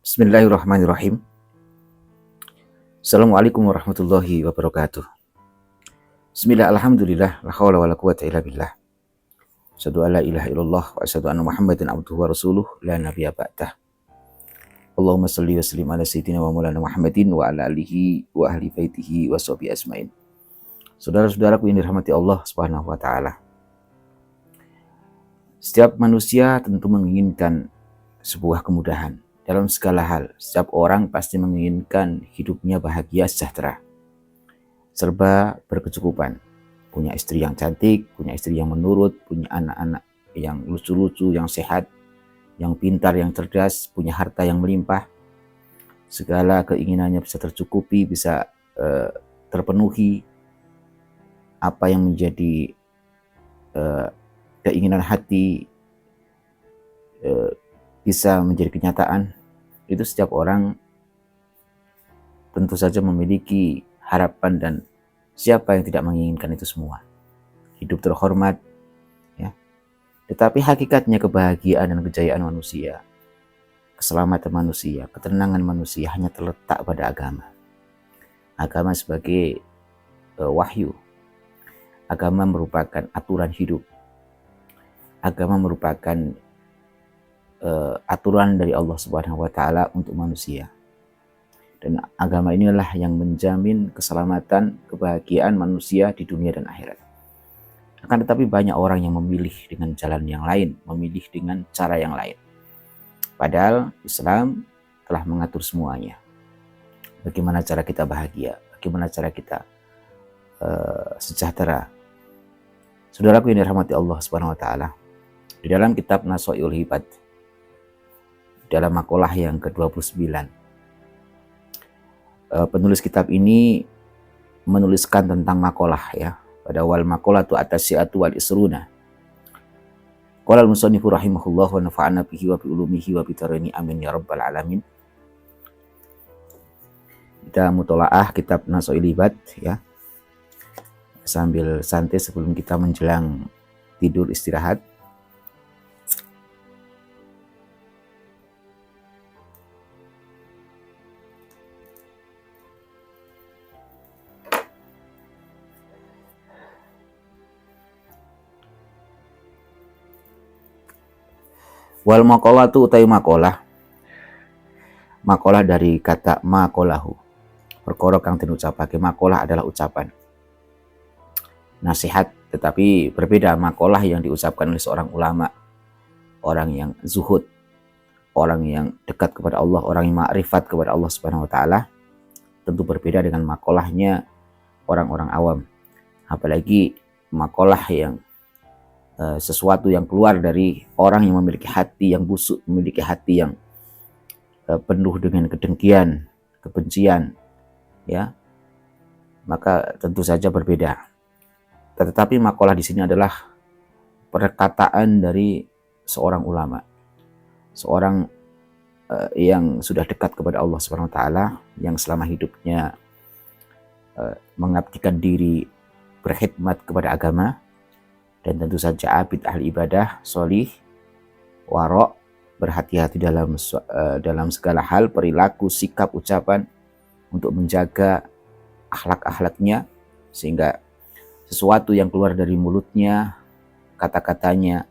Bismillahirrahmanirrahim. Assalamualaikum warahmatullahi wabarakatuh. Bismillah, alhamdulillah, la hawla wa la quwata illa billah. Asyhadu an la ilaha illallah wa asyhadu anna Muhammadan abduhu wa rasuluh la nabiyya ba'dah. Allahumma shalli wa sallim ala sayyidina wa maulana Muhammadin wa ala alihi wa ahli baitihi wa sahbihi asmain. Saudara-saudaraku yang dirahmati Allah Subhanahu wa taala. Setiap manusia tentu menginginkan sebuah kemudahan dalam segala hal. Setiap orang pasti menginginkan hidupnya bahagia, sejahtera, serba berkecukupan. Punya istri yang cantik, punya istri yang menurut, punya anak-anak yang lucu-lucu, yang sehat, yang pintar, yang cerdas, punya harta yang melimpah. Segala keinginannya bisa tercukupi, bisa terpenuhi. Apa yang menjadi keinginan hati bisa menjadi kenyataan. Itu setiap orang tentu saja memiliki harapan, dan siapa yang tidak menginginkan itu semua. Hidup terhormat, ya. Tetapi hakikatnya kebahagiaan dan kejayaan manusia, keselamatan manusia, ketenangan manusia hanya terletak pada agama. Agama sebagai wahyu. Agama merupakan aturan hidup. Agama merupakan aturan dari Allah Subhanahu wa taala untuk manusia. Dan agama inilah yang menjamin keselamatan, kebahagiaan manusia di dunia dan akhirat. Akan tetapi banyak orang yang memilih dengan jalan yang lain, memilih dengan cara yang lain. Padahal Islam telah mengatur semuanya. Bagaimana cara kita bahagia, bagaimana cara kita sejahtera. Saudaraku yang dirahmati Allah Subhanahu wa taala, di dalam kitab Nasoiul Hibad, dalam makalah yang ke-29, penulis kitab ini menuliskan tentang makalah, ya. Pada wal maqalatu at-tasi'atu wal isruna. Qala al-musannifu rahimahullah wa nafa'ana bihi wa bi ulumihi wa bi tarani amin ya rabbal alamin. Kita mutolaah kitab Nasoiul Hibad, ya, sambil santai sebelum kita menjelang tidur istirahat. Wal maqalah tu utai maqalah. Maqalah dari kata maqalahu. Perkara kang den ucapake. Maqalah adalah ucapan, nasihat, tetapi berbeda maqalah yang diucapkan oleh seorang ulama, orang yang zuhud, orang yang dekat kepada Allah, orang yang ma'rifat kepada Allah Subhanahu wa taala. Tentu berbeda dengan maqalahnya orang-orang awam. Apalagi maqalah yang sesuatu yang keluar dari orang yang memiliki hati yang busuk, memiliki hati yang penuh dengan kedengkian, kebencian, ya, maka tentu saja berbeda. Tetapi maqalah di sini adalah perkataan dari seorang ulama, seorang yang sudah dekat kepada Allah Subhanahu wa taala, yang selama hidupnya mengabdikan diri, berkhidmat kepada agama, dan tentu saja abid ahli ibadah, solih, warok, berhati-hati dalam segala hal, perilaku, sikap, ucapan, untuk menjaga akhlak-akhlaknya, sehingga sesuatu yang keluar dari mulutnya, kata-katanya,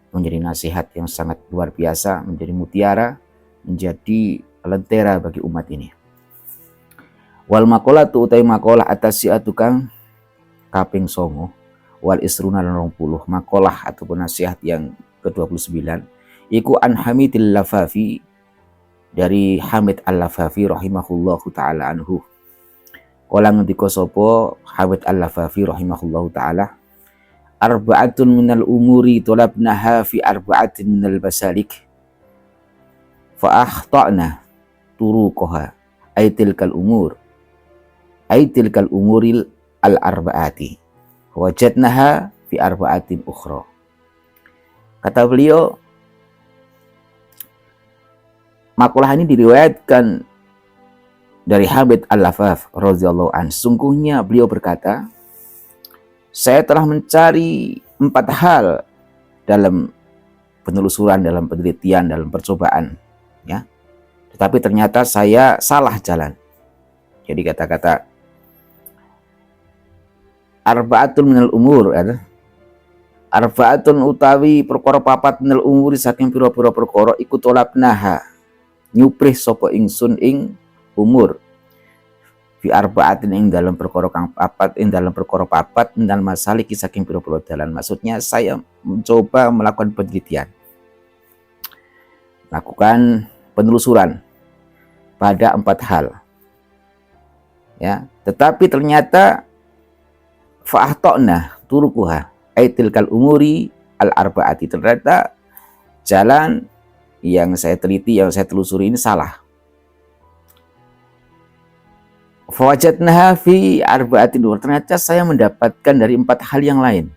menjadi nasihat yang sangat luar biasa, menjadi mutiara, menjadi lentera bagi umat ini. Wal maqalatu utai maqalah atasi'atu kang kaping songo, wal isruna lan 20, maqalah ataupun nasihat yang ke-29, iku an Hamidil Lafafi, dari Hamid Al-Lafafi rahimahullahu taala anhu. Kala ngendika sapa Hamid Al-Lafafi rahimahullahu taala, arba'atun minal umuri talabnaha fi arba'atin minal basalik fa akhtana turuqaha aitilkal umuril al-arba'ati wajadnaha fi arba'atin ukhra. Kata beliau, makalah ini diriwayatkan dari Hamid Al-Lafaf radhiyallahu anhu. Sungguhnya beliau berkata, saya telah mencari 4 hal dalam penelusuran, dalam penelitian, dalam percobaan, ya. Tetapi ternyata saya salah jalan. Jadi kata-kata arba'atun minal umur, arba'atun utawi perkara papat minal umuri saking pira-pira perkara iku tolapnaha nyuprih sapa ingsun ing umur fi arba'atin ing dalam perkara kang papat, ing dalam perkara papat minal masaliki saking pira-pira dalan. Maksudnya saya mencoba melakukan penelitian, lakukan penelusuran pada 4 hal, ya, tetapi ternyata fa'ahtona turukuha aitilkal umuri al arba'ati, ternyata jalan yang saya teliti, yang saya telusuri ini salah. Fawajadnaha fi arba'atin, ternyata saya mendapatkan dari 4 hal yang lain.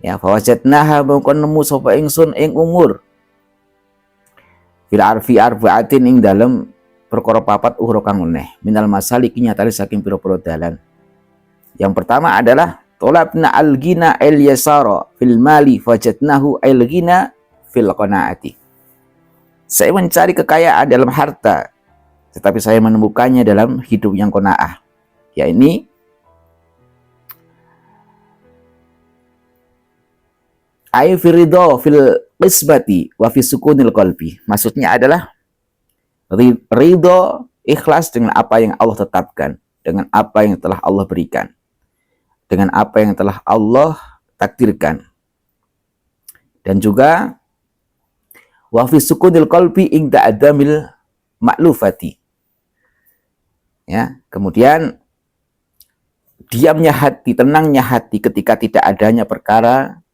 Ya, fawajadnaha mongko nemu sapa ingsun ing umur fil arfi arba'atin ing dalem perkara papat uhra kang meneh minal masalik nyatane saking pira-pira dalan. Yang pertama adalah tolabna al-ghina al-yasara fil mali fawajadnahu al-ghina fil qanaati. Saya mencari kekayaan dalam harta, tetapi saya menemukannya dalam hidup yang qanaah, yakni ay firidho fil qisbati wa fi sukunil qalbi. Maksudnya adalah ridho, ikhlas dengan apa yang Allah tetapkan, dengan apa yang telah Allah berikan, dengan apa yang telah Allah takdirkan. Dan juga wa fi sukunil qalbi inda adamil ma'lufati. Ya, kemudian diamnya hati, tenangnya hati ketika tidak adanya perkara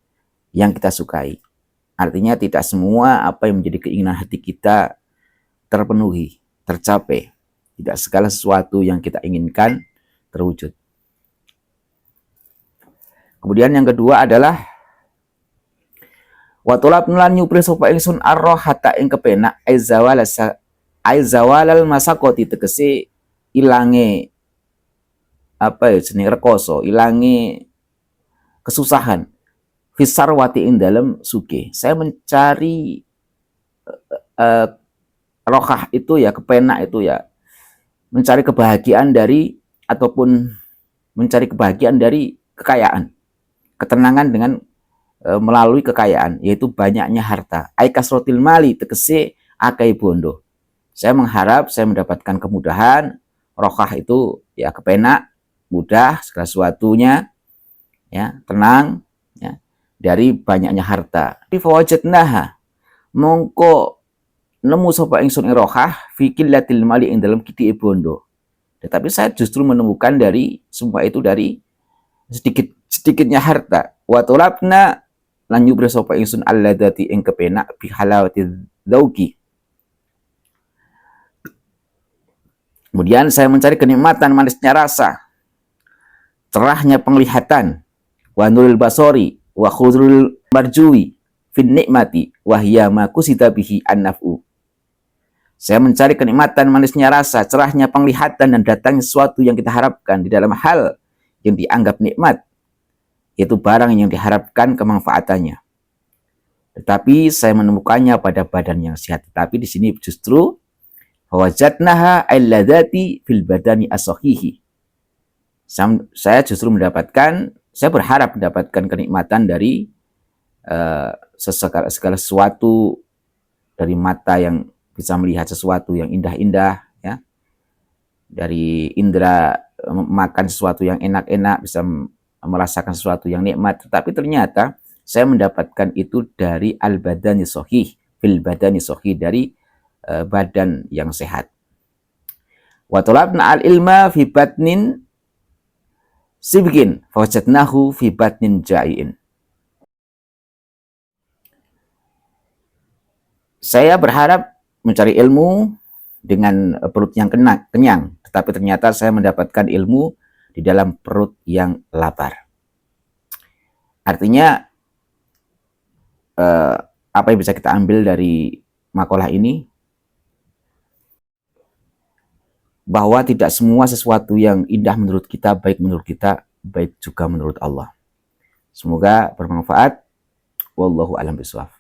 yang kita sukai. Artinya tidak semua apa yang menjadi keinginan hati kita terpenuhi, tercapai. Tidak segala sesuatu yang kita inginkan terwujud. Kemudian yang kedua adalah wa tulabnu lan nyupri sapa ingsun arrohata ing kepenak aizawalal masakoti, tegese ilange apa ya jeneng rekoso, ilange kesusahan fisarwati ing dalam suke. Saya mencari rohah itu ya, kepenak itu ya, mencari kebahagiaan dari, ataupun mencari kebahagiaan dari kekayaan, ketenangan dengan melalui kekayaan, yaitu banyaknya harta. Ai kasrotil mali, tegese akai bondo. Saya mengharap saya mendapatkan kemudahan, rohah itu ya kepenak, mudah segala sesuatunya, ya, tenang, ya, dari banyaknya harta. Di fawajadnaha mongko nemu sapa ingsun ing rohah fi qillatil mali ing dalam kiti bondo. Tetapi saya justru menemukan dari semua itu dari sedikitnya harta. Wa tulabna lan nyubra sapa ingsun alladati ing kepenak bi halawati dzauqi. Kemudian saya mencari kenikmatan manisnya rasa, cerahnya penglihatan, wa nuril basori wa khudrul marjui fin nikmati wa hiya ma kusita bihi an-naf'u. Saya mencari kenikmatan manisnya rasa, cerahnya penglihatan, dan datangnya sesuatu yang kita harapkan di dalam hal yang dianggap nikmat, yaitu barang yang diharapkan kemanfaatannya. Tetapi saya menemukannya pada badan yang sehat. Tetapi di sini justru wajadnaha alladzati fil badani as-sahihi. Saya justru mendapatkan, saya berharap mendapatkan kenikmatan dari segala sesuatu, dari mata yang bisa melihat sesuatu yang indah-indah, ya, dari indera makan sesuatu yang enak-enak, bisa merasakan sesuatu yang nikmat. Tetapi ternyata saya mendapatkan itu dari al-badani sahih, fil badani sahih, dari badan yang sehat. Wa talabna al-ilma fi batnin sibgin fawajadnahu fi batnin ja'in. Saya berharap mencari ilmu dengan perut yang kenyang, tetapi ternyata saya mendapatkan ilmu di dalam perut yang lapar. Artinya apa yang bisa kita ambil dari makalah ini? Bahwa tidak semua sesuatu yang indah menurut kita, baik menurut kita, baik juga menurut Allah. Semoga bermanfaat. Wallahu a'lam bishawab.